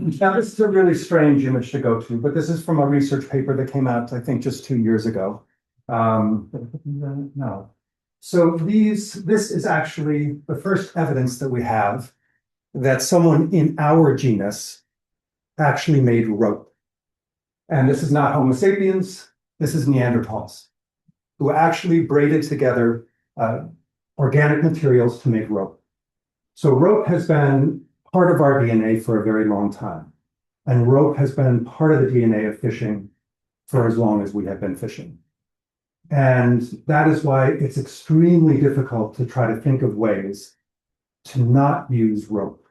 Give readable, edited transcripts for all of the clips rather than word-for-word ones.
Now, this is a really strange image to go to, but this is from a research paper that came out, I think, just 2 years ago. No. So this is actually the first evidence that we have that someone in our genus actually made rope. And this is not Homo sapiens, this is Neanderthals, who actually braided together organic materials to make rope. So rope has been part of our DNA for a very long time. And rope has been part of the DNA of fishing for as long as we have been fishing. And that is why it's extremely difficult to try to think of ways to not use rope.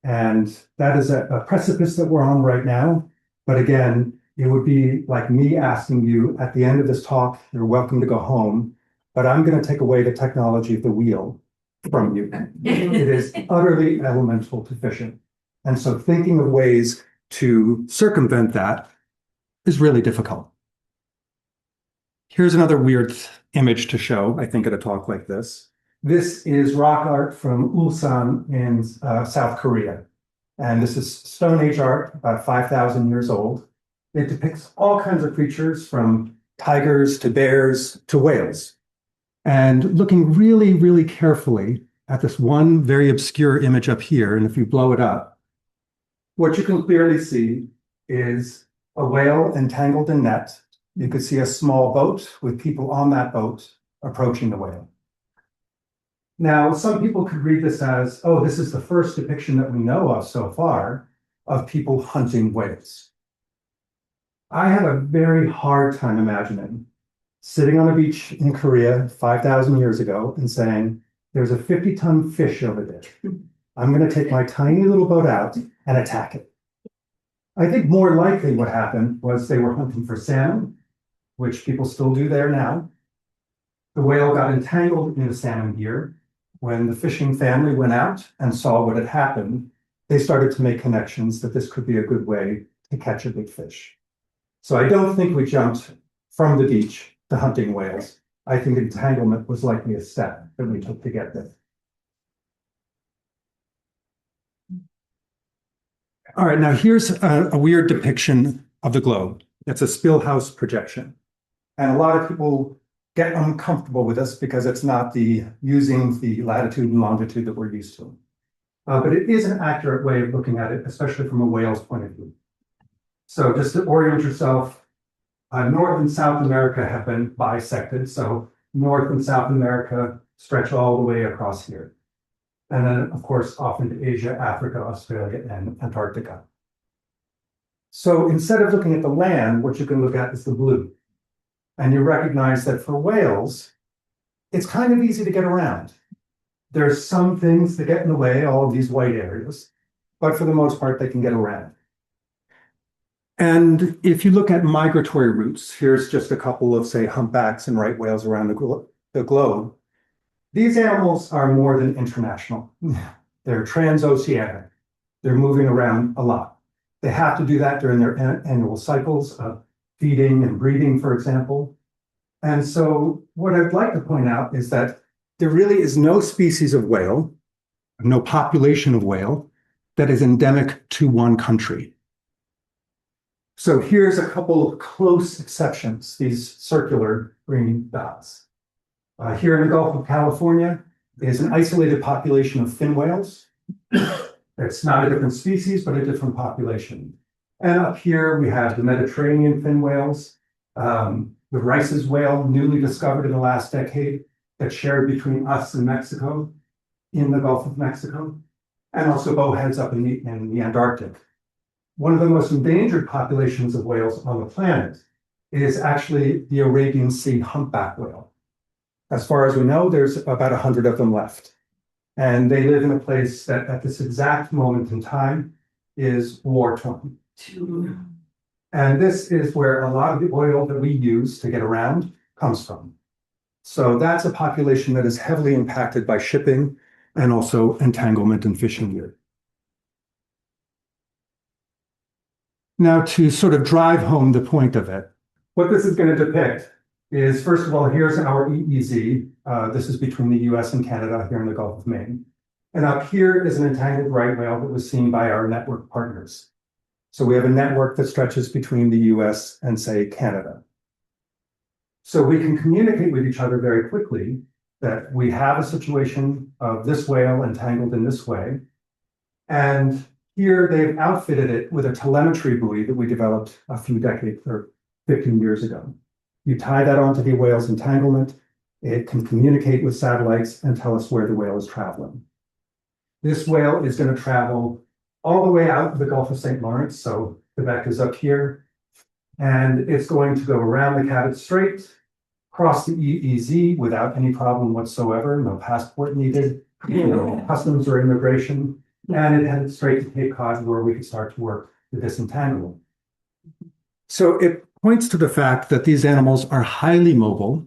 And that is a precipice that we're on right now. But again, it would be like me asking you at the end of this talk, you're welcome to go home, but I'm going to take away the technology of the wheel from you. It is utterly elemental to fishing. And so thinking of ways to circumvent that is really difficult. Here's another weird image to show, I think, at a talk like this. This is rock art from Ulsan in South Korea. And this is Stone Age art, about 5,000 years old. It depicts all kinds of creatures from tigers to bears to whales. And looking really, really carefully at this one very obscure image up here, and if you blow it up, what you can clearly see is a whale entangled in net. You could see a small boat with people on that boat approaching the whale. Now, some people could read this as, oh, this is the first depiction that we know of so far of people hunting whales. I have a very hard time imagining sitting on a beach in Korea 5,000 years ago and saying, there's a 50-ton fish over there. I'm going to take my tiny little boat out and attack it. I think more likely what happened was they were hunting for salmon, which people still do there now. The whale got entangled in the salmon gear. When the fishing family went out and saw what had happened, they started to make connections that this could be a good way to catch a big fish. So I don't think we jumped from the beach to hunting whales. I think entanglement was likely a step that we took to get there. All right, now here's a weird depiction of the globe. It's a Spillhouse projection. And a lot of people get uncomfortable with this because it's not using the latitude and longitude that we're used to. But it is an accurate way of looking at it, especially from a whale's point of view. So just to orient yourself, North and South America have been bisected. So North and South America stretch all the way across here. And then, of course, off into Asia, Africa, Australia, and Antarctica. So instead of looking at the land, what you can look at is the blue. And you recognize that for whales, it's kind of easy to get around. There's some things that get in the way, all of these white areas, but for the most part, they can get around. And if you look at migratory routes, here's just a couple of, say, humpbacks and right whales around the globe. These animals are more than international. They're transoceanic. They're moving around a lot. They have to do that during their annual cycles of feeding and breeding, for example. And so what I'd like to point out is that there really is no species of whale, no population of whale, that is endemic to one country. So here's a couple of close exceptions, these circular green dots. Here in the Gulf of California is an isolated population of fin whales. It's not a different species, but a different population. And up here we have the Mediterranean fin whales, the Rice's whale, newly discovered in the last decade, that's shared between us and Mexico in the Gulf of Mexico, and also bowheads up in the Antarctic. One of the most endangered populations of whales on the planet is actually the Arabian Sea humpback whale. As far as we know, there's about 100 of them left. And they live in a place that at this exact moment in time is war-torn. And this is where a lot of the oil that we use to get around comes from. So that's a population that is heavily impacted by shipping and also entanglement and fishing gear. Now, to sort of drive home the point of it, what this is going to depict is, first of all, here's our EEZ. This is between the US and Canada here in the Gulf of Maine. And up here is an entangled right whale that was seen by our network partners. So we have a network that stretches between the US and, say, Canada. So we can communicate with each other very quickly that we have a situation of this whale entangled in this way. And here they've outfitted it with a telemetry buoy that we developed a few decades or 15 years ago. You tie that onto the whale's entanglement, it can communicate with satellites and tell us where the whale is traveling. This whale is going to travel all the way out of the Gulf of St. Lawrence. So Quebec is up here, and it's going to go around the Cabot Strait, cross the EEZ without any problem whatsoever, no passport needed, no customs or immigration, and it headed straight to Cape Cod where we could start to work the disentanglement. So it points to the fact that these animals are highly mobile.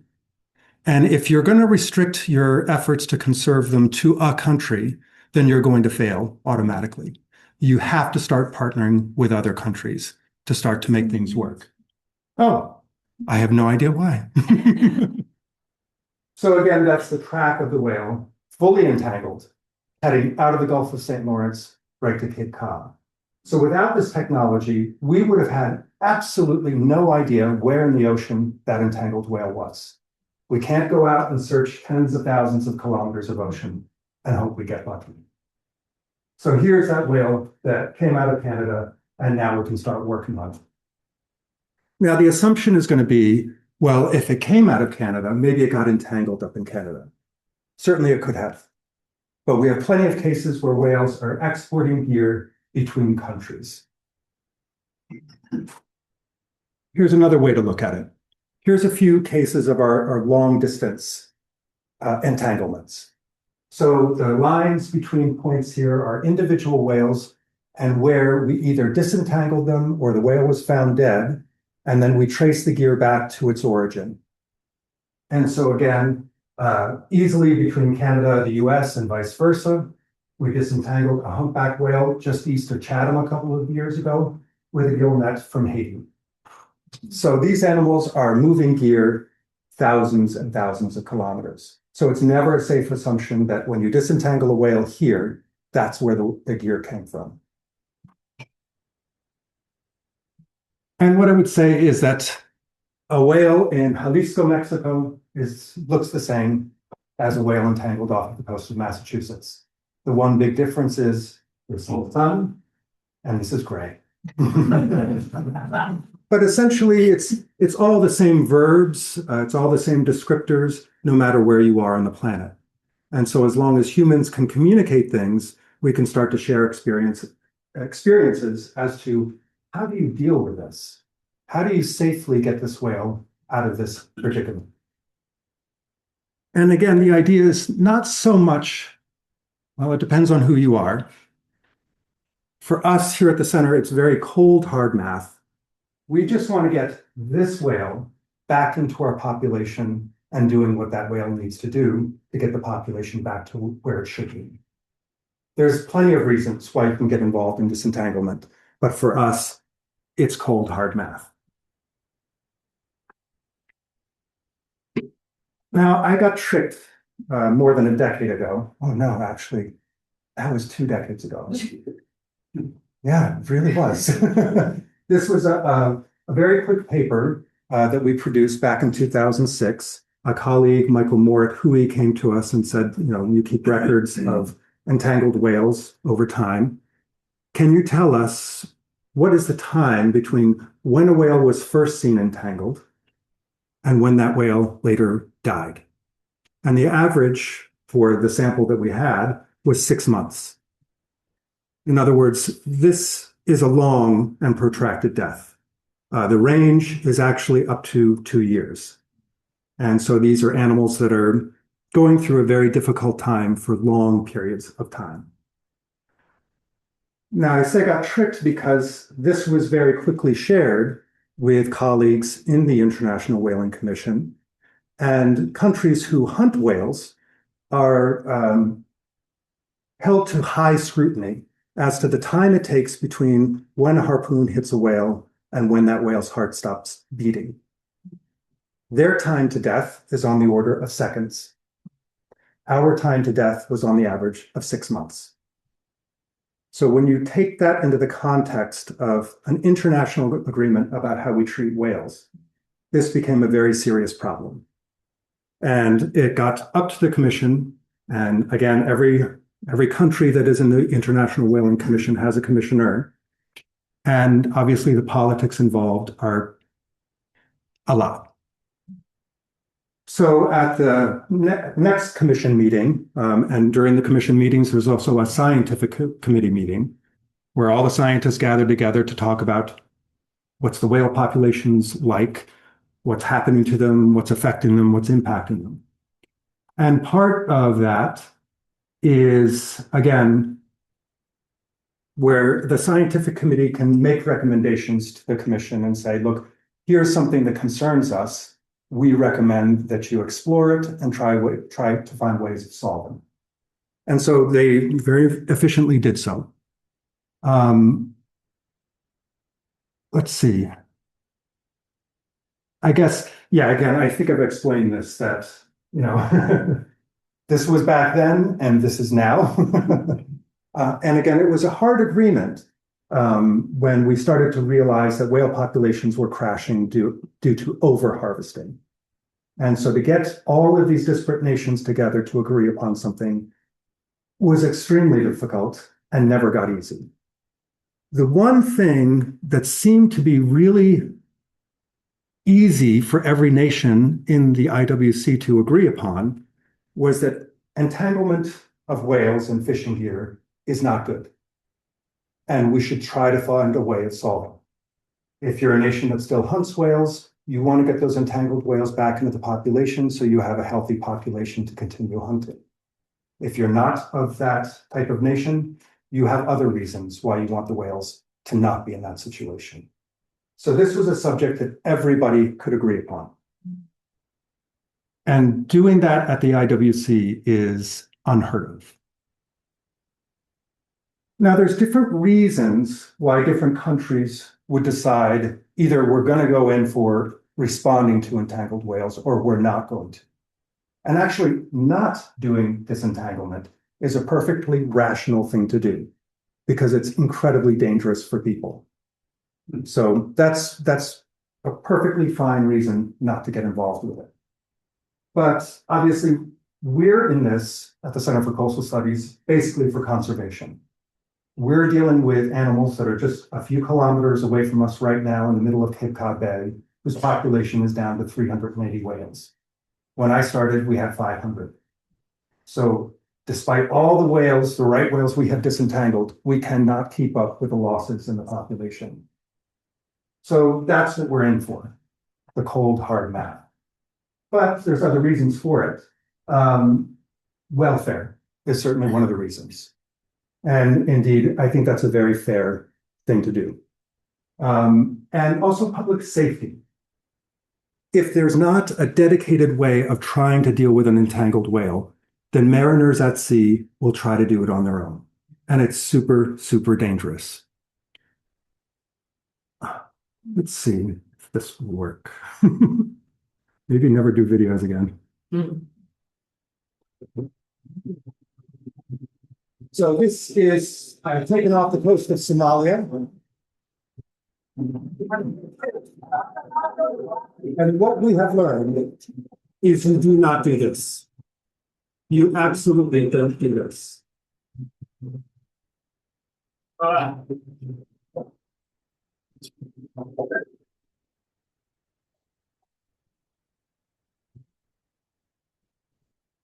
And if you're going to restrict your efforts to conserve them to a country, then you're going to fail automatically. You have to start partnering with other countries to start to make things work. Oh, I have no idea why. So again, that's the track of the whale, fully entangled, heading out of the Gulf of St. Lawrence right to Cape Cod. So without this technology, we would have had absolutely no idea where in the ocean that entangled whale was. We can't go out and search tens of thousands of kilometers of ocean and hope we get lucky. So here's that whale that came out of Canada, and now we can start working on it. Now, the assumption is going to be, well, if it came out of Canada, maybe it got entangled up in Canada. Certainly it could have. But we have plenty of cases where whales are exporting gear between countries. Here's another way to look at it. Here's a few cases of our long distance entanglements. So the lines between points here are individual whales and where we either disentangled them or the whale was found dead, and then we trace the gear back to its origin. And so again, easily between Canada, the US, and vice versa, we disentangled a humpback whale just east of Chatham a couple of years ago with a gill net from Haiti. So these animals are moving gear thousands and thousands of kilometers. So it's never a safe assumption that when you disentangle a whale here, that's where the gear came from. And what I would say is that a whale in Jalisco, Mexico looks the same as a whale entangled off the coast of Massachusetts. The one big difference is this is the sun and this is gray. But essentially, it's all the same verbs, it's all the same descriptors, no matter where you are on the planet. And so as long as humans can communicate things, we can start to share experiences as to how do you deal with this? How do you safely get this whale out of this predicament? And again, the idea is not so much, well, it depends on who you are. For us here at the center, it's very cold, hard math. We just want to get this whale back into our population and doing what that whale needs to do to get the population back to where it should be. There's plenty of reasons why you can get involved in disentanglement, but for us, it's cold, hard math. Now, I got tricked more than a decade ago. Oh no, actually, that was 2 decades ago. Yeah, it really was. This was a very quick paper that we produced back in 2006. A colleague, Michael Moore at Hui, came to us and said, you keep records of entangled whales over time. Can you tell us what is the time between when a whale was first seen entangled and when that whale later died? And the average for the sample that we had was 6 months. In other words, this is a long and protracted death. The range is actually up to 2 years. And so these are animals that are going through a very difficult time for long periods of time. Now, I say got tricked because this was very quickly shared with colleagues in the International Whaling Commission, and countries who hunt whales are held to high scrutiny as to the time it takes between when a harpoon hits a whale and when that whale's heart stops beating. Their time to death is on the order of seconds. our time to death was on the average of 6 months. So when you take that into the context of an international agreement about how we treat whales, this became a very serious problem. And it got up to the commission. And again, every country that is in the International Whaling Commission has a commissioner. And obviously the politics involved are a lot. So at the next commission meeting, and during the commission meetings, there's also a scientific committee meeting where all the scientists gather together to talk about what's the whale populations like, what's happening to them, what's affecting them, what's impacting them. And part of that is, again, where the scientific committee can make recommendations to the commission and say, look, here's something that concerns us. We recommend that you explore it and try to find ways of solving. And so they very efficiently did so. Let's see. I guess, yeah, again, I think I've explained this, that, this was back then and this is now. And again, it was a hard agreement when we started to realize that whale populations were crashing due to over-harvesting. And so to get all of these disparate nations together to agree upon something was extremely difficult and never got easy. The one thing that seemed to be really easy for every nation in the IWC to agree upon was that entanglement of whales and fishing gear is not good. And we should try to find a way of solving. If you're a nation that still hunts whales, you want to get those entangled whales back into the population so you have a healthy population to continue hunting. If you're not of that type of nation, you have other reasons why you want the whales to not be in that situation. So this was a subject that everybody could agree upon. And doing that at the IWC is unheard of. Now, there's different reasons why different countries would decide either we're going to go in for responding to entangled whales or we're not going to. And actually not doing disentanglement is a perfectly rational thing to do because it's incredibly dangerous for people. So that's a perfectly fine reason not to get involved with it. But obviously, we're in this at the Center for Coastal Studies basically for conservation. We're dealing with animals that are just a few kilometers away from us right now in the middle of Cape Cod Bay, whose population is down to 380 whales. When I started, we had 500. So despite all the whales, the right whales we have disentangled, we cannot keep up with the losses in the population. So that's what we're in for, the cold, hard math. But there's other reasons for it. Welfare is certainly one of the reasons. And indeed, I think that's a very fair thing to do. And also public safety. If there's not a dedicated way of trying to deal with an entangled whale, then mariners at sea will try to do it on their own. And it's super, super dangerous. Let's see if this will work. Maybe never do videos again. So this is, I've taken off the coast of Somalia. And what we have learned is you do not do this. You absolutely don't do this.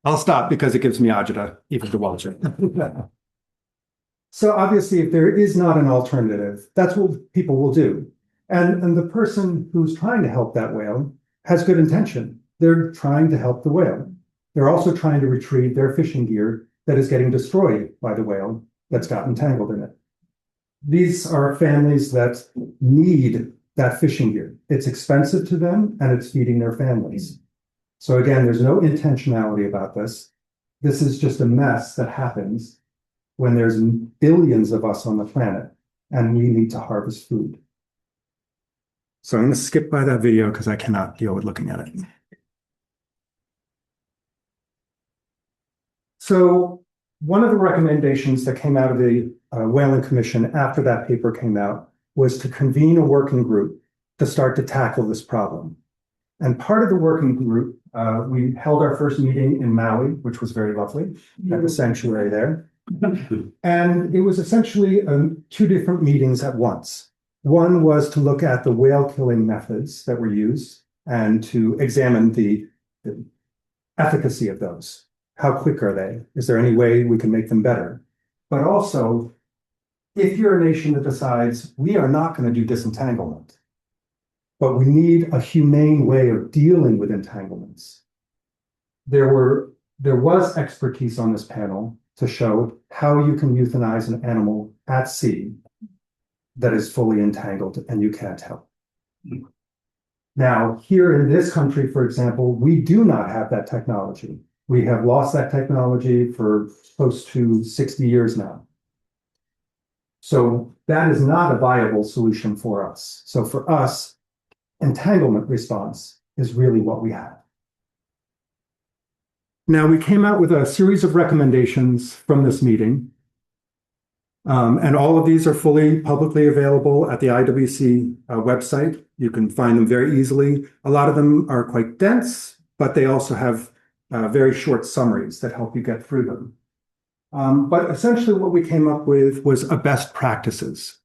I'll stop because it gives me agita even to watch it. So obviously, if there is not an alternative, that's what people will do. And the person who's trying to help that whale has good intention. They're trying to help the whale. They're also trying to retrieve their fishing gear that is getting destroyed by the whale that's got entangled in it. These are families that need that fishing gear. It's expensive to them and it's feeding their families. So again, there's no intentionality about this. This is just a mess that happens when there's billions of us on the planet and we need to harvest food. So I'm going to skip by that video because I cannot deal with looking at it. So one of the recommendations that came out of the Whaling Commission after that paper came out was to convene a working group to start to tackle this problem. And part of the working group, we held our first meeting in Maui, which was very lovely, at the sanctuary there. And it was essentially two different meetings at once. One was to look at the whale killing methods that were used and to examine the efficacy of those. How quick are they? Is there any way we can make them better? But also, if you're a nation that decides we are not going to do disentanglement, but we need a humane way of dealing with entanglements, there was expertise on this panel to show how you can euthanize an animal at sea that is fully entangled and you can't help. Now, here in this country, for example, we do not have that technology. We have lost that technology for close to 60 years now. So that is not a viable solution for us. So for us, entanglement response is really what we have. Now, we came out with a series of recommendations from this meeting. And all of these are fully publicly available at the IWC website. You can find them very easily. A lot of them are quite dense, but they also have very short summaries that help you get through them. But essentially what we came up with was a best practices.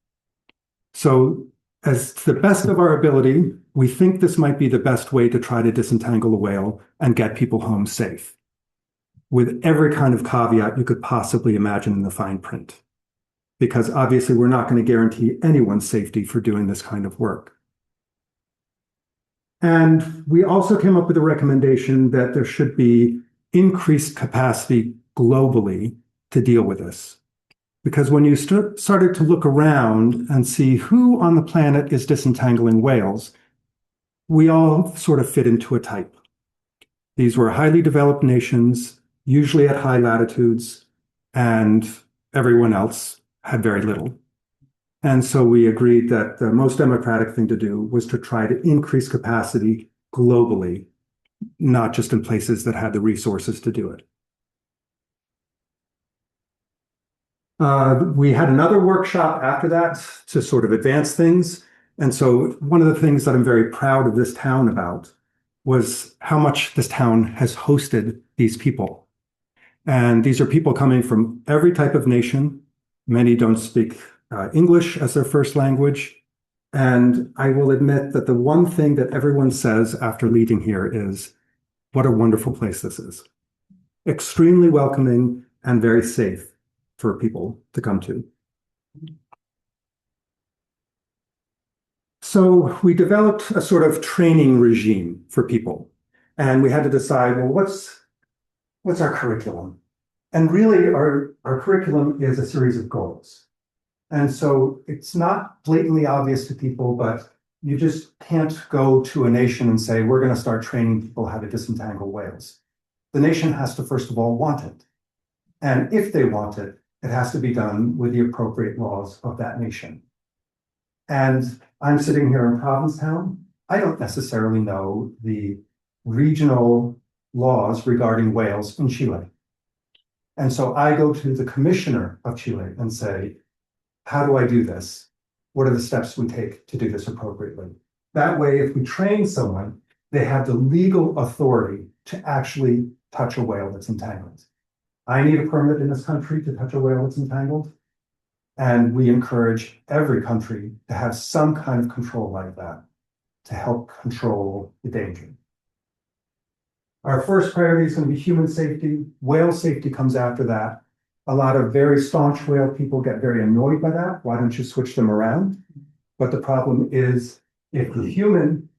So as to the best of our ability, we think this might be the best way to try to disentangle a whale and get people home safe, with every kind of caveat you could possibly imagine in the fine print. Because obviously we're not going to guarantee anyone's safety for doing this kind of work. And we also came up with a recommendation that there should be increased capacity globally to deal with this. Because when you started to look around and see who on the planet is disentangling whales, we all sort of fit into a type. These were highly developed nations, usually at high latitudes, and everyone else had very little. And so we agreed that the most democratic thing to do was to try to increase capacity globally, not just in places that had the resources to do it. We had another workshop after that to sort of advance things. And so one of the things that I'm very proud of this town about was how much this town has hosted these people. And these are people coming from every type of nation. Many don't speak English as their first language. And I will admit that the one thing that everyone says after leaving here is, what a wonderful place this is. Extremely welcoming and very safe for people to come to. So we developed a sort of training regime for people. And we had to decide, well, what's our curriculum? And really, our curriculum is a series of goals. And so it's not blatantly obvious to people, but you just can't go to a nation and say, we're going to start training people how to disentangle whales. The nation has to, first of all, want it. And if they want it, it has to be done with the appropriate laws of that nation. And I'm sitting here in Provincetown. I don't necessarily know the regional laws regarding whales in Chile. And so I go to the commissioner of Chile and say, how do I do this? What are the steps we take to do this appropriately? That way, if we train someone, they have the legal authority to actually touch a whale that's entangled. I need a permit in this country to touch a whale that's entangled. And we encourage every country to have some kind of control like that to help control the danger. Our first priority is going to be human safety. Whale safety comes after that. A lot of very staunch whale people get very annoyed by that. Why don't you switch them around? But the problem is, if the human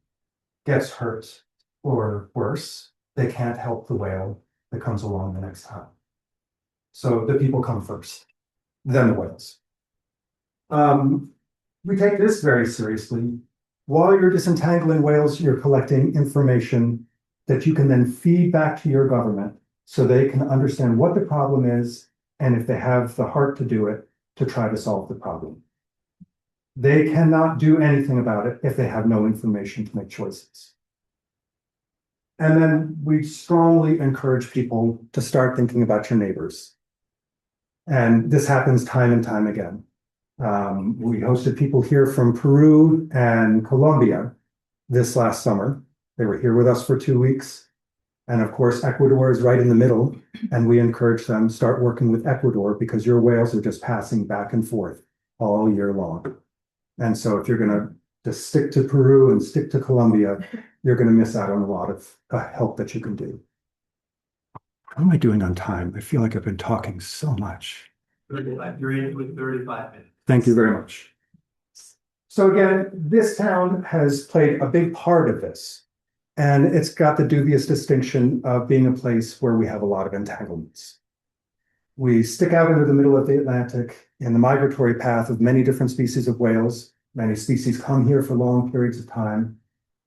gets hurt or worse, they can't help the whale that comes along the next time. So the people come first, then the whales. We take this very seriously. While you're disentangling whales, you're collecting information that you can then feed back to your government so they can understand what the problem is, and if they have the heart to do it, to try to solve the problem. They cannot do anything about it if they have no information to make choices. And then we strongly encourage people to start thinking about your neighbors. And this happens time and time again. We hosted people here from Peru and Colombia this last summer. They were here with us for 2 weeks. And of course, Ecuador is right in the middle. And we encourage them to start working with Ecuador because your whales are just passing back and forth all year long. And so if you're going to just stick to Peru and stick to Colombia, you're going to miss out on a lot of help that you can do. How am I doing on time? I feel like I've been talking so much. 35. You're in with 35 minutes. Thank you very much. So again, this town has played a big part of this. And it's got the dubious distinction of being a place where we have a lot of entanglements. We stick out into the middle of the Atlantic in the migratory path of many different species of whales. Many species come here for long periods of time.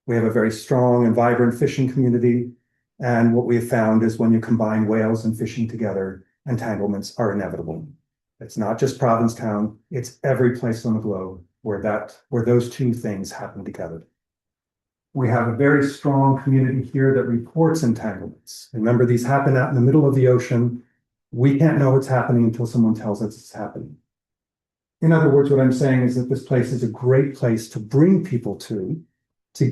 We have a very strong and vibrant fishing community. And what we have found is when you combine whales and fishing together, entanglements are inevitable. It's not just Provincetown, it's every place on the globe where those two things happen together. We have a very strong community here that reports entanglements. Remember, these happen out in the middle of the ocean. We can't know what's happening until someone tells us it's happening. In other words, what I'm saying is that this place is a great place to bring people to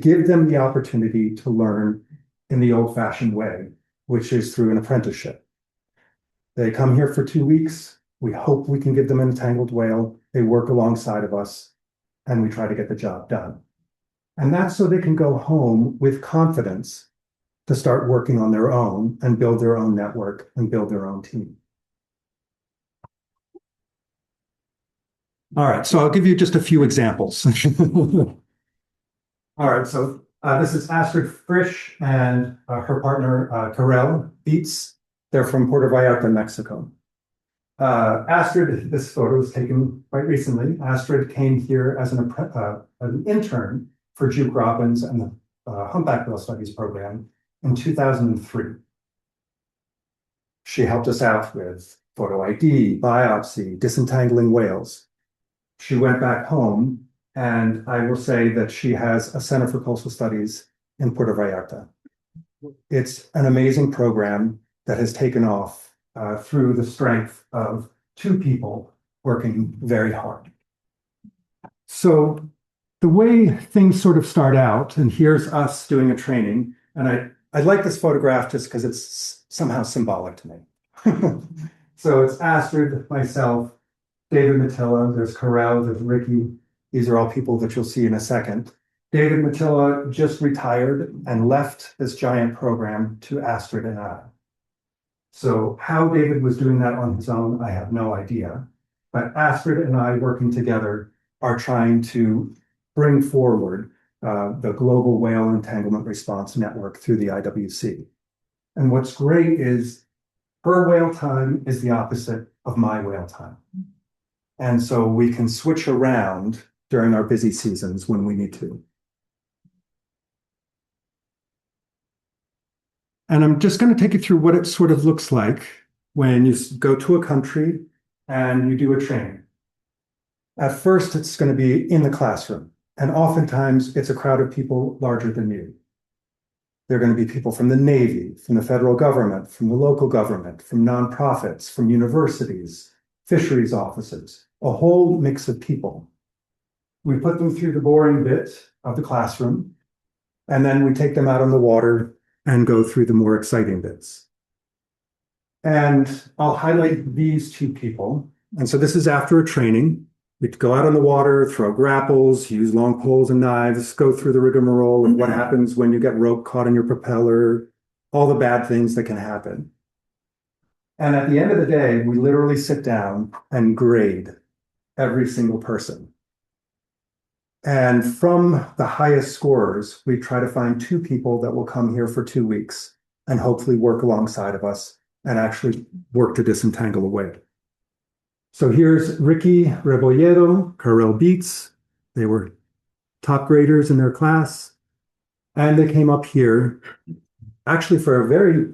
give them the opportunity to learn in the old-fashioned way, which is through an apprenticeship. They come here for 2 weeks. We hope we can give them an entangled whale. They work alongside of us, and we try to get the job done. And that's so they can go home with confidence to start working on their own and build their own network and build their own team. All right, so I'll give you just a few examples. All right, so this is Astrid Frisch and her partner, Karel Beets. They're from Puerto Vallarta, Mexico. Astrid, this photo was taken quite recently. Astrid came here as an intern for Duke Robbins and the Humpback Whale Studies program in 2003. She helped us out with photo ID, biopsy, disentangling whales. She went back home, and I will say that she has a Center for Coastal Studies in Puerto Vallarta. It's an amazing program that has taken off through the strength of two people working very hard. So the way things sort of start out, and here's us doing a training, and I like this photograph just because it's somehow symbolic to me. So it's Astrid, myself, David Matilla, there's Karel, there's Ricky. These are all people that you'll see in a second. David Matilla just retired and left this giant program to Astrid and I. So how David was doing that on his own, I have no idea. But Astrid and I working together are trying to bring forward the Global Whale Entanglement Response Network through the IWC. And what's great is her whale time is the opposite of my whale time. And so we can switch around during our busy seasons when we need to. And I'm just going to take you through what it sort of looks like when you go to a country and you do a training. At first, it's going to be in the classroom. And oftentimes, it's a crowd of people larger than you. They're going to be people from the Navy, from the federal government, from the local government, from nonprofits, from universities, fisheries offices, a whole mix of people. We put them through the boring bit of the classroom, and then we take them out on the water and go through the more exciting bits. And I'll highlight these two people. And so this is after a training. We go out on the water, throw grapples, use long poles and knives, go through the rigmarole of what happens when you get rope caught in your propeller, all the bad things that can happen. And at the end of the day, we literally sit down and grade every single person. And from the highest scorers, we try to find two people that will come here for 2 weeks and hopefully work alongside of us and actually work to disentangle a whale. So here's Ricky Rebolledo, Karel Beets. They were top graders in their class. And they came up here actually for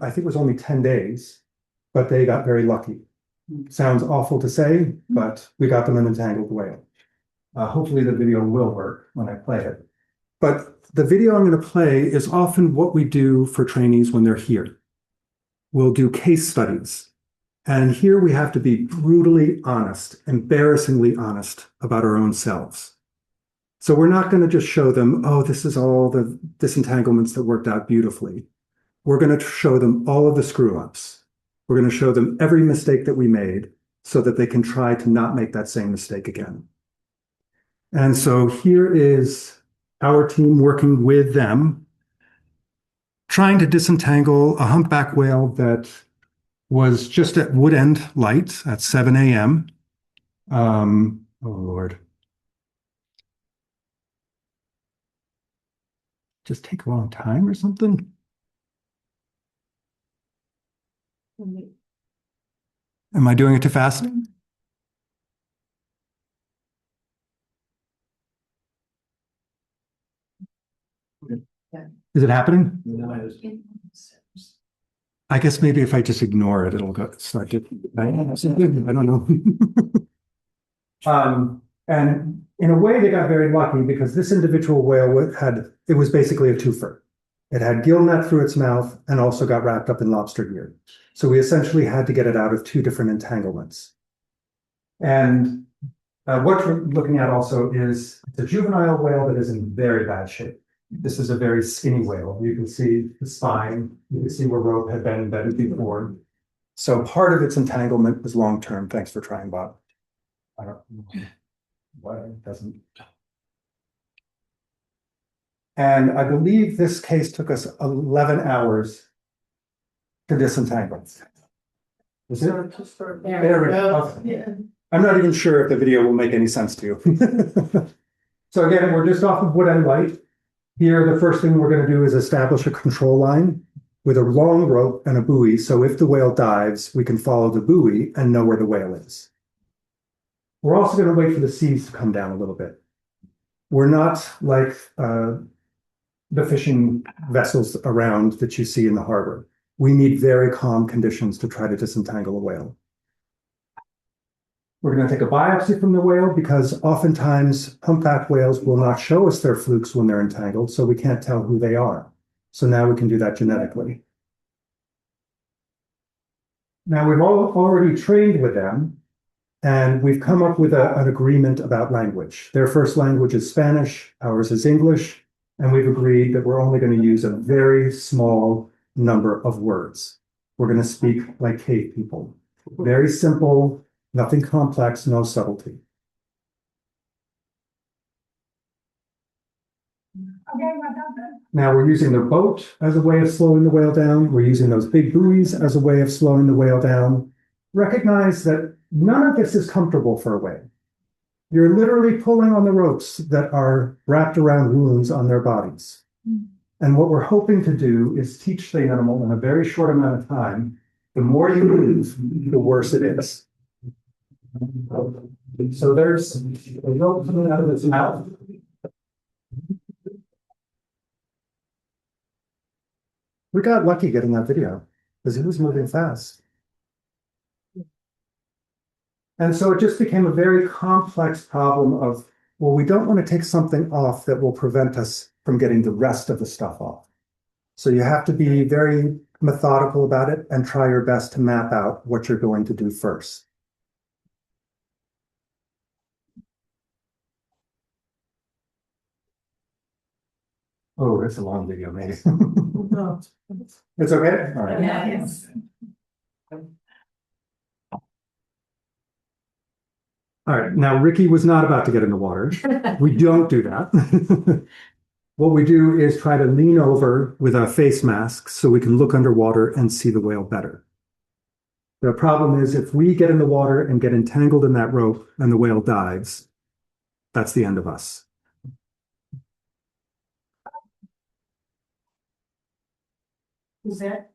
I think it was only 10 days, but they got very lucky. Sounds awful to say, but we got them an entangled whale. Hopefully the video will work when I play it. But the video I'm going to play is often what we do for trainees when they're here. We'll do case studies. And here we have to be brutally honest, embarrassingly honest about our own selves. So we're not going to just show them, oh, this is all the disentanglements that worked out beautifully. We're going to show them all of the screw ups. We're going to show them every mistake that we made so that they can try to not make that same mistake again. And so here is our team working with them, trying to disentangle a humpback whale that was just at Wood End Light at 7 a.m. Oh, Lord. Just take a long time or something? Am I doing it too fast? Is it happening? I guess maybe if I just ignore it, it'll go start to. I don't know. And in a way, they got very lucky because this individual whale it was basically a twofer. It had gill net through its mouth and also got wrapped up in lobster gear. So we essentially had to get it out of two different entanglements. And what we're looking at also is the juvenile whale that is in very bad shape. This is a very skinny whale. You can see the spine. You can see where rope had been embedded before. So part of its entanglement was long-term. Thanks for trying, Bob. I don't know why it doesn't. And I believe this case took us 11 hours to disentangle. Is it? There we go. Okay. I'm not even sure if the video will make any sense to you. So again, we're just off of Wood End Light. Here, the first thing we're going to do is establish a control line with a long rope and a buoy. So if the whale dives, we can follow the buoy and know where the whale is. We're also going to wait for the seas to come down a little bit. We're not like the fishing vessels around that you see in the harbor. We need very calm conditions to try to disentangle a whale. We're going to take a biopsy from the whale because oftentimes humpback whales will not show us their flukes when they're entangled, so we can't tell who they are. So now we can do that genetically. Now we've already trained with them, and we've come up with an agreement about language. Their first language is Spanish, ours is English, and we've agreed that we're only going to use a very small number of words. We're going to speak like cave people. Very simple, nothing complex, no subtlety. Now we're using the boat as a way of slowing the whale down. We're using those big buoys as a way of slowing the whale down. Recognize that none of this is comfortable for a whale. You're literally pulling on the ropes that are wrapped around wounds on their bodies. And what we're hoping to do is teach the animal in a very short amount of time, the more you move, the worse it is. So there's a rope coming out of its mouth. We got lucky getting that video because it was moving fast. And so it just became a very complex problem of, well, we don't want to take something off that will prevent us from getting the rest of the stuff off. So you have to be very methodical about it and try your best to map out what you're going to do first. Oh, it's a long video, maybe. It's okay? All right. Yes. All right, now Ricky was not about to get in the water. We don't do that. What we do is try to lean over with a face mask so we can look underwater and see the whale better. The problem is if we get in the water and get entangled in that rope and the whale dives, that's the end of us. Is that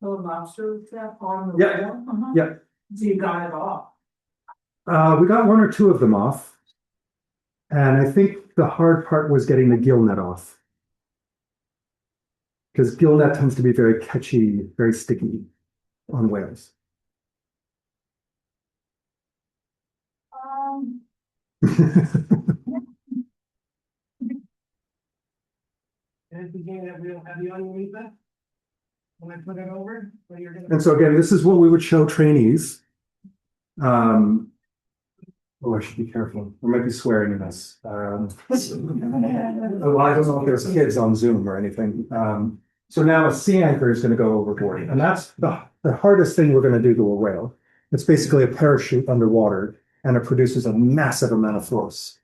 the lobster trap on the Yeah. whale? Uh-huh. Yeah. So you got it off. We got one or two of them off. And I think the hard part was getting the gill net off. Because gill net tends to be very catchy, very sticky on whales. at the beginning that we'll have you underneath that. When I put it over, where you're gonna. And so again, this is what we would show trainees. Oh, I should be careful. We might be swearing in this. Well, I don't know if there's kids on Zoom or anything. So now a sea anchor is going to go overboard, and that's the hardest thing we're going to do to a whale. It's basically a parachute underwater, and it produces a massive amount of force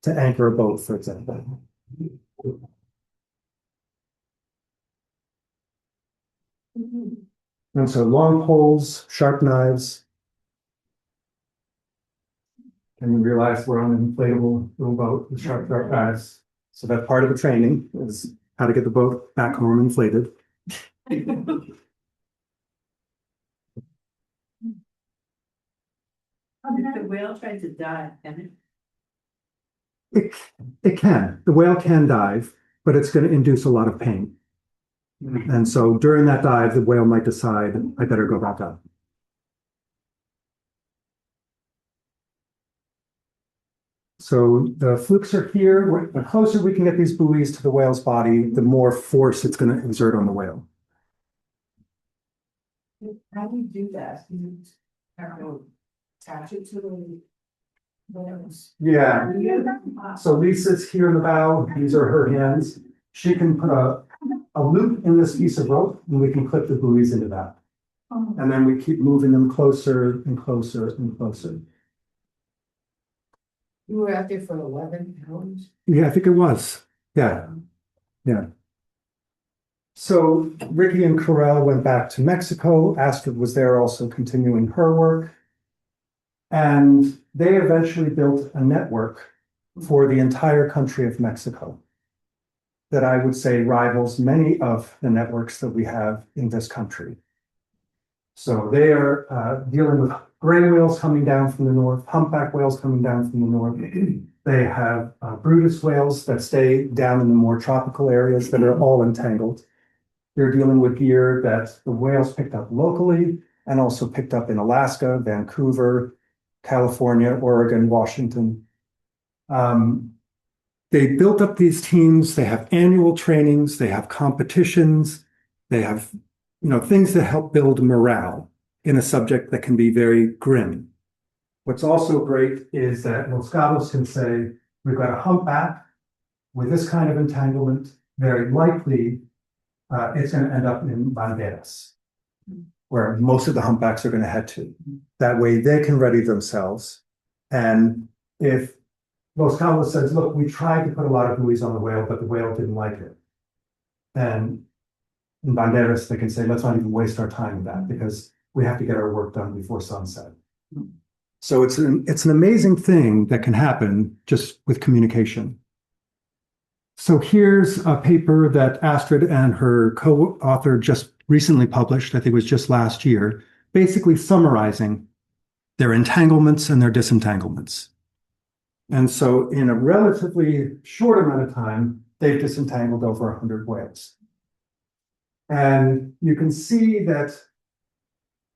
to anchor a boat, for example. And so long poles, sharp knives. And you realize we're on an inflatable little boat with sharp knives. So that's part of the training is how to get the boat back home inflated. If the whale tried to dive, can it? It can. The whale can dive, but it's going to induce a lot of pain. And so during that dive, the whale might decide, I better go back up. So the flukes are here. The closer we can get these buoys to the whale's body, the more force it's going to exert on the whale. How do you do that? You attach it to the whales? Yeah. So Lisa's here in the bow. These are her hands. She can put a loop in this piece of rope, and we can clip the buoys into that. And then we keep moving them closer and closer and closer. You were out there for 11 hours? Yeah, I think it was. Yeah. Yeah. So Ricky and Carell went back to Mexico. Astrid was there also continuing her work. And they eventually built a network for the entire country of Mexico that I would say rivals many of the networks that we have in this country. So they are dealing with gray whales coming down from the north, humpback whales coming down from the north. They have Brutus whales that stay down in the more tropical areas that are all entangled. They're dealing with gear that the whales picked up locally and also picked up in Alaska, Vancouver, California, Oregon, Washington. They built up these teams. They have annual trainings. They have competitions. They have, things that help build morale in a subject that can be very grim. What's also great is that Los Gatos can say, we've got a humpback with this kind of entanglement. Very likely, it's going to end up in Banderas, where most of the humpbacks are going to head to. That way they can ready themselves. And if Los Gatos says, look, we tried to put a lot of buoys on the whale, but the whale didn't like it. And in Banderas, they can say, let's not even waste our time with that because we have to get our work done before sunset. So it's an amazing thing that can happen just with communication. So here's a paper that Astrid and her co-author just recently published, I think it was just last year, basically summarizing their entanglements and their disentanglements. And so in a relatively short amount of time, they've disentangled over 100 whales. And you can see that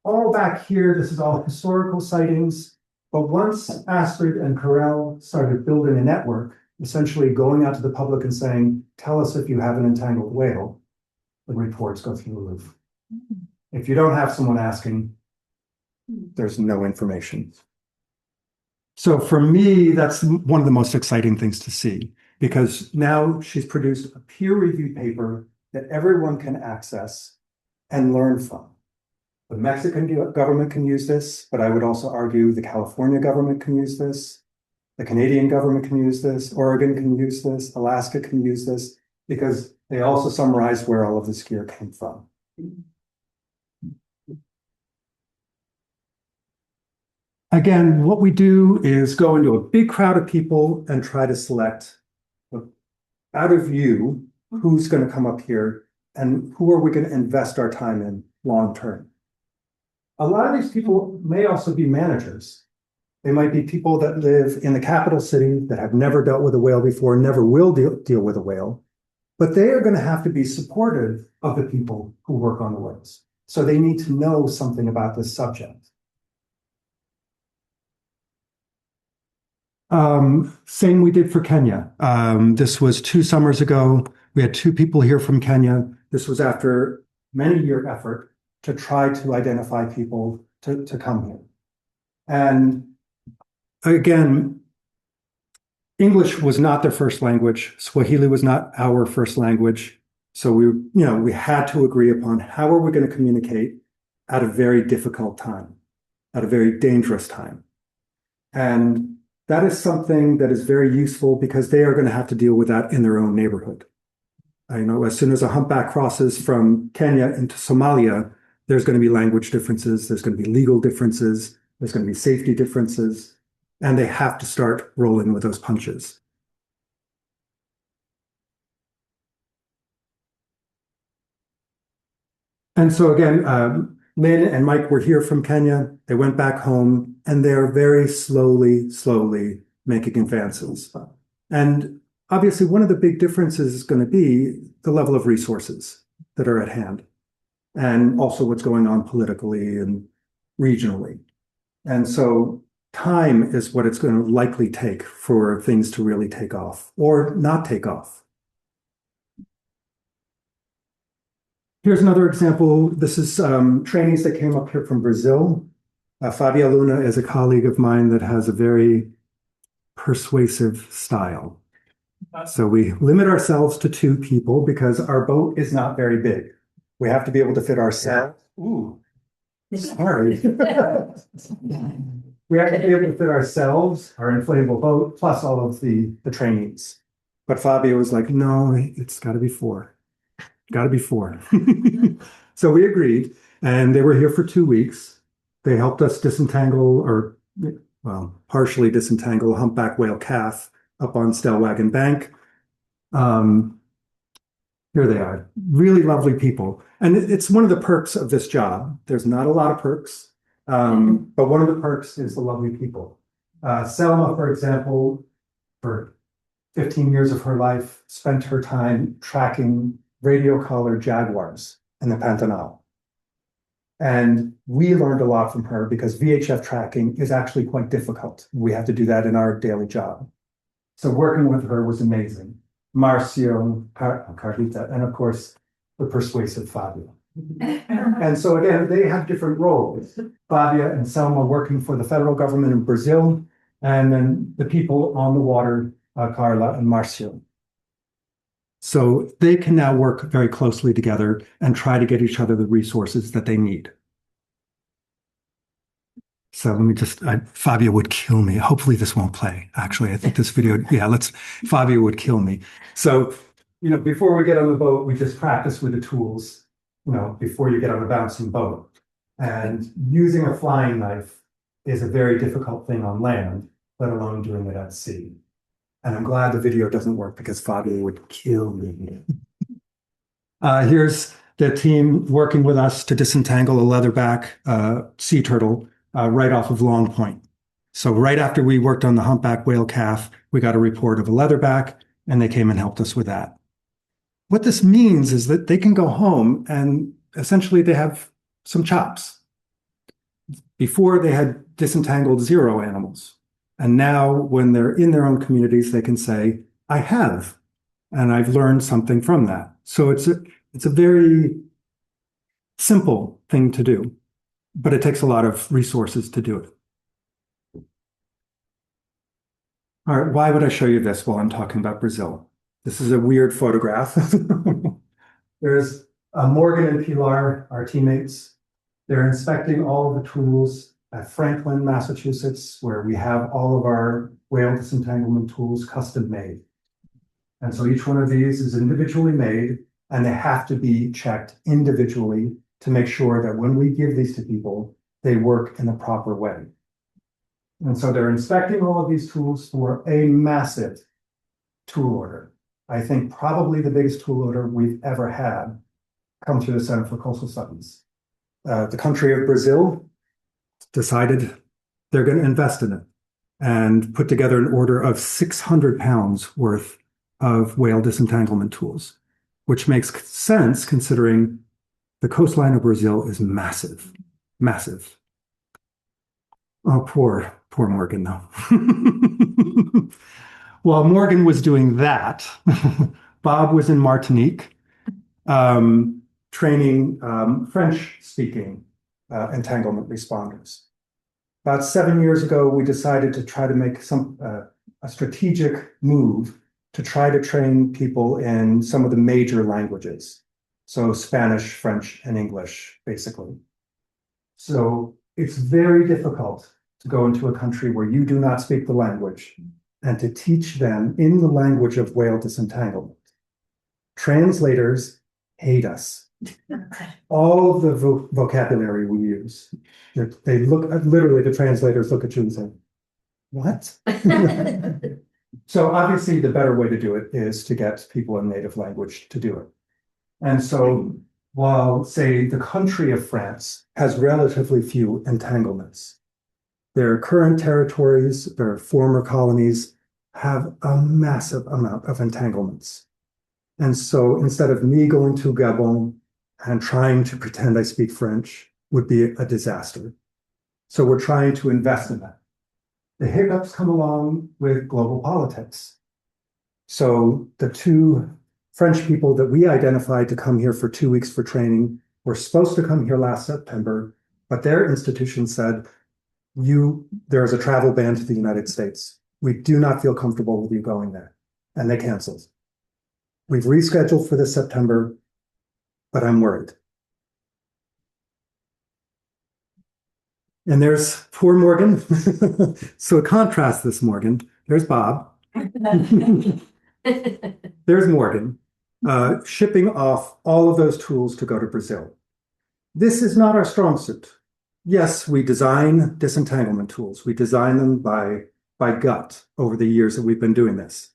all back here, this is all historical sightings. But once Astrid and Carell started building a network, essentially going out to the public and saying, tell us if you have an entangled whale, the reports go through the roof. If you don't have someone asking, there's no information. So for me, that's one of the most exciting things to see, because now she's produced a peer-reviewed paper that everyone can access and learn from. The Mexican government can use this, but I would also argue the California government can use this. The Canadian government can use this. Oregon can use this. Alaska can use this, because they also summarize where all of this gear came from. Again, what we do is go into a big crowd of people and try to select out of you who's going to come up here and who are we going to invest our time in long term. A lot of these people may also be managers. They might be people that live in the capital city that have never dealt with a whale before, never will deal with a whale, but they are going to have to be supportive of the people who work on the whales. So they need to know something about this subject. Same we did for Kenya. This was 2 summers ago. We had two people here from Kenya. This was after many year effort to try to identify people to come here. And again, English was not their first language. Swahili was not our first language. So we had to agree upon how are we going to communicate at a very difficult time, at a very dangerous time. And that is something that is very useful because they are going to have to deal with that in their own neighborhood. As soon as a humpback crosses from Kenya into Somalia, there's going to be language differences, there's going to be legal differences, there's going to be safety differences, and they have to start rolling with those punches. And so again, Lynn and Mike were here from Kenya. They went back home and they're very slowly making advances. And obviously, one of the big differences is going to be the level of resources that are at hand and also what's going on politically and regionally. And so time is what it's going to likely take for things to really take off or not take off. Here's another example. This is trainees that came up here from Brazil. Fabia Luna is a colleague of mine that has a very persuasive style. So we limit ourselves to 2 people because our boat is not very big. We have to be able to fit ourselves. Ooh, sorry. We have to be able to fit ourselves, our inflatable boat, plus all of the trainees. But Fabio was like, no, it's got to be 4. Got to be 4. So we agreed, and they were here for 2 weeks. They helped us partially disentangle a humpback whale calf up on Stellwagen Bank. Here they are, really lovely people. And it's one of the perks of this job. There's not a lot of perks, but one of the perks is the lovely people. Selma, for example, for 15 years of her life, spent her time tracking radio collar jaguars in the Pantanal. And we learned a lot from her because VHF tracking is actually quite difficult. We have to do that in our daily job. So working with her was amazing. Marcio, Carlita, and of course, the persuasive Fabio. And so again, they have different roles. Fabia and Selma working for the federal government in Brazil, and then the people on the water, Carla and Marcio. So they can now work very closely together and try to get each other the resources that they need. So let me Fabio would kill me. Hopefully this won't play. Actually, I think this video, Fabio would kill me. So, before we get on the boat, we just practice with the tools, before you get on a bouncing boat. And using a flying knife is a very difficult thing on land, let alone doing it at sea. And I'm glad the video doesn't work because Fabio would kill me. Here's the team working with us to disentangle a leatherback sea turtle right off of Long Point. So right after we worked on the humpback whale calf, we got a report of a leatherback, and they came and helped us with that. What this means is that they can go home and essentially they have some chops. Before they had disentangled 0 animals. And now when they're in their own communities, they can say, I have, and I've learned something from that. So it's a very simple thing to do, but it takes a lot of resources to do it. All right, why would I show you this while I'm talking about Brazil? This is a weird photograph. There's Morgan and Pilar, our teammates. They're inspecting all of the tools at Franklin, Massachusetts, where we have all of our whale disentanglement tools custom made. And so each one of these is individually made, and they have to be checked individually to make sure that when we give these to people, they work in the proper way. And so they're inspecting all of these tools for a massive tool order. I think probably the biggest tool order we've ever had come through the Center for Coastal Studies. The country of Brazil decided they're going to invest in it and put together an order of 600 pounds worth of whale disentanglement tools, which makes sense considering the coastline of Brazil is massive, massive. Oh, poor Morgan, though. While Morgan was doing that, Bob was in Martinique, training French-speaking entanglement responders. About 7 years ago, we decided to try to make a strategic move to try to train people in some of the major languages. So Spanish, French, and English, basically. So it's very difficult to go into a country where you do not speak the language and to teach them in the language of whale disentanglement. Translators hate us. All of the vocabulary we use, they look, literally the translators look at you and say, what? So obviously the better way to do it is to get people in native language to do it. And so while, say, the country of France has relatively few entanglements, their current territories, their former colonies, have a massive amount of entanglements. And so instead of me going to Gabon and trying to pretend I speak French would be a disaster. So we're trying to invest in that. The hiccups come along with global politics. So the two French people that we identified to come here for 2 weeks for training were supposed to come here last September, but their institution said, there is a travel ban to the United States. We do not feel comfortable with you going there. And they canceled. We've rescheduled for this September, but I'm worried. And there's poor Morgan. So contrast this, Morgan. There's Bob. There's Morgan, shipping off all of those tools to go to Brazil. This is not our strong suit. Yes, we design disentanglement tools. We design them by gut over the years that we've been doing this.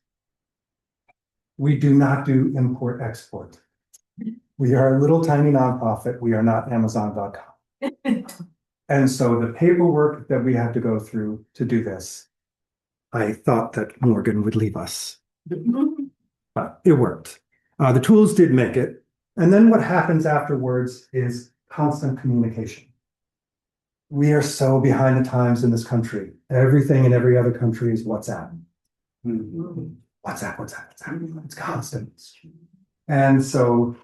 We do not do import-export. We are a little tiny nonprofit. We are not Amazon.com. And so the paperwork that we had to go through to do this, I thought that Morgan would leave us. But it worked. The tools did make it. And then what happens afterwards is constant communication. We are so behind the times in this country. Everything in every other country is WhatsApp. WhatsApp. It's constant. And so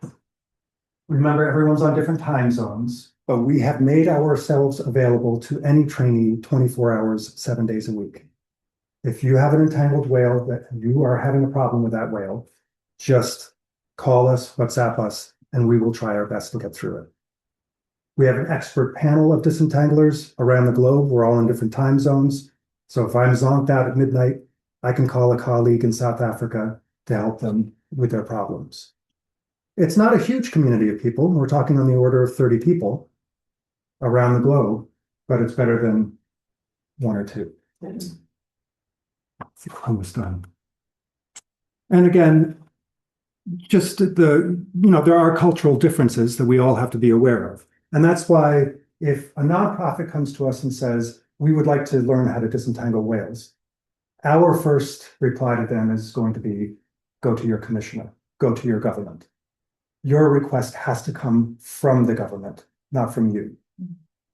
remember, everyone's on different time zones, but we have made ourselves available to any trainee 24 hours, 7 days a week. If you have an entangled whale that you are having a problem with that whale, just call us, WhatsApp us, and we will try our best to get through it. We have an expert panel of disentanglers around the globe. We're all in different time zones. So if I'm zonked out at midnight, I can call a colleague in South Africa to help them with their problems. It's not a huge community of people. We're talking on the order of 30 people around the globe, but it's better than one or two. Almost done. And again, just there are cultural differences that we all have to be aware of. And that's why if a nonprofit comes to us and says, we would like to learn how to disentangle whales, our first reply to them is going to be, go to your commissioner, go to your government. Your request has to come from the government, not from you.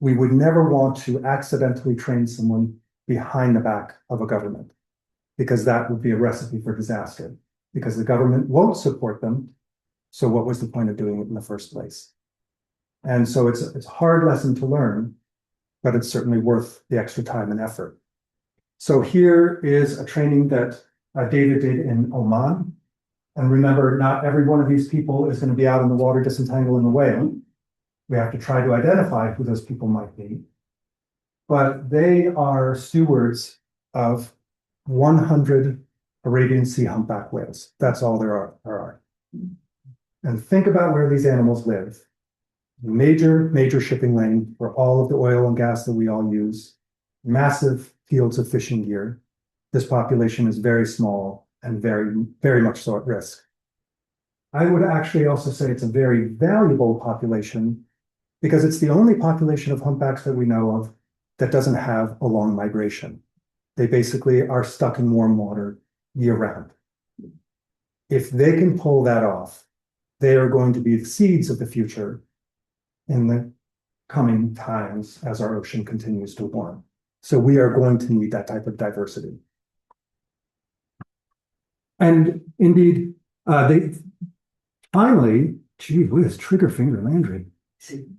We would never want to accidentally train someone behind the back of a government, because that would be a recipe for disaster, because the government won't support them. So what was the point of doing it in the first place? And so it's a hard lesson to learn, but it's certainly worth the extra time and effort. So here is a training that David did in Oman. And remember, not every one of these people is going to be out in the water disentangling a whale. We have to try to identify who those people might be. But they are stewards of 100 Arabian Sea humpback whales. That's all there are. And think about where these animals live. Major shipping lane for all of the oil and gas that we all use. Massive fields of fishing gear. This population is very small and very much so at risk. I would actually also say it's a very valuable population because it's the only population of humpbacks that we know of that doesn't have a long migration. They basically are stuck in warm water year round. If they can pull that off, they are going to be the seeds of the future in the coming times as our ocean continues to warm. So we are going to need that type of diversity. And indeed, They finally, gee whiz, trigger finger Landry.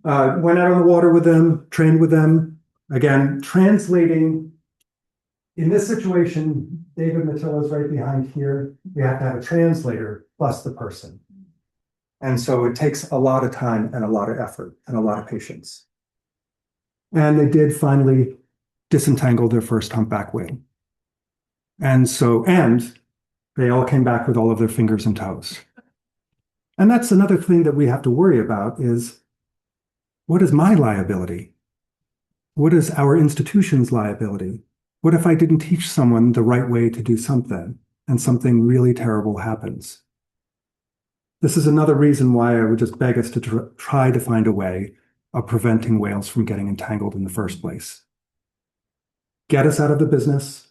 Went out on the water with them, trained with them. Again, translating. In this situation, David Matillo is right behind here. We have to have a translator plus the person. And so it takes a lot of time and a lot of effort and a lot of patience. And they did finally disentangle their first humpback whale. And they all came back with all of their fingers and toes. And that's another thing that we have to worry about is, what is my liability? What is our institution's liability? What if I didn't teach someone the right way to do something and something really terrible happens? This is another reason why I would just beg us to try to find a way of preventing whales from getting entangled in the first place. Get us out of the business.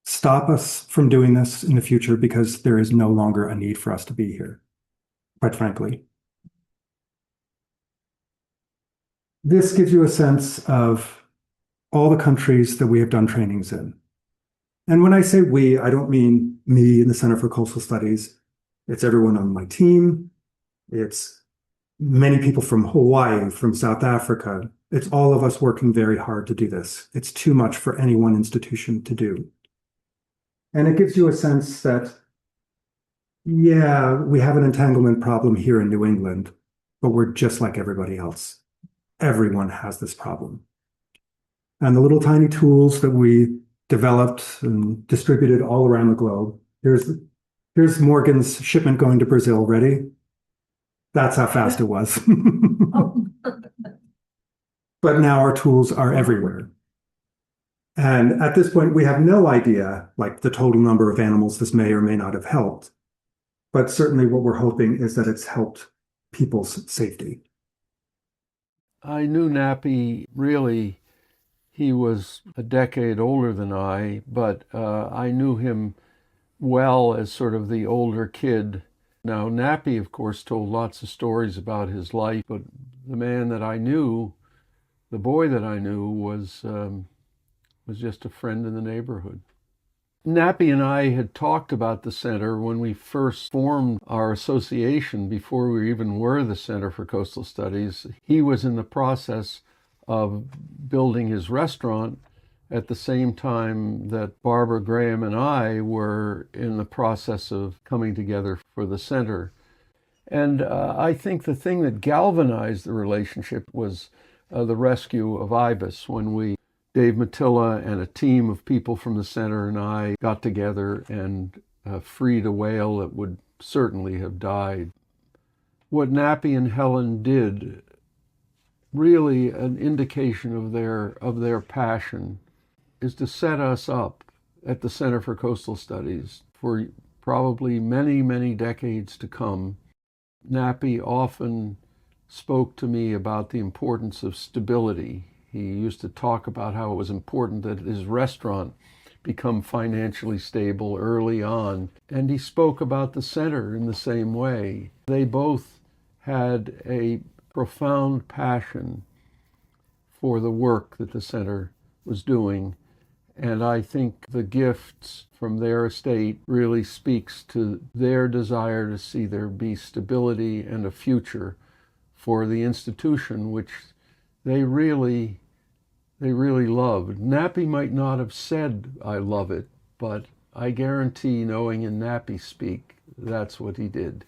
Stop us from doing this in the future because there is no longer a need for us to be here, quite frankly. This gives you a sense of all the countries that we have done trainings in. And when I say we, I don't mean me in the Center for Coastal Studies. It's everyone on my team. It's many people from Hawaii, from South Africa. It's all of us working very hard to do this. It's too much for any one institution to do. And it gives you a sense that, yeah, we have an entanglement problem here in New England, but we're just like everybody else. Everyone has this problem. And the little tiny tools that we developed and distributed all around the globe. Here's Morgan's shipment going to Brazil. Ready? That's how fast it was. But now our tools are everywhere. And at this point, we have no idea, like the total number of animals this may or may not have helped. But certainly what we're hoping is that it's helped people's safety. I knew Napi really, he was a decade older than I, but I knew him well as sort of the older kid. Now, Napi, of course, told lots of stories about his life, but the man that I knew, the boy that I knew, was just a friend in the neighborhood. Napi and I had talked about the center when we first formed our association, before we even were the Center for Coastal Studies. He was in the process of building his restaurant at the same time that Barbara Graham and I were in the process of coming together for the center. And I think the thing that galvanized the relationship was the rescue of Ibis, when Dave Matilla and a team of people from the center and I got together and freed a whale that would certainly have died. What Napi and Helen did, really an indication of their passion, is to set us up at the Center for Coastal Studies for probably many, many decades to come. Napi often spoke to me about the importance of stability. He used to talk about how it was important that his restaurant become financially stable early on. And he spoke about the center in the same way. They both had a profound passion for the work that the center was doing. And I think the gifts from their estate really speaks to their desire to see there be stability and a future for the institution, which they really loved. Napi might not have said, "I love it," but I guarantee, knowing in Napi speak, that's what he did.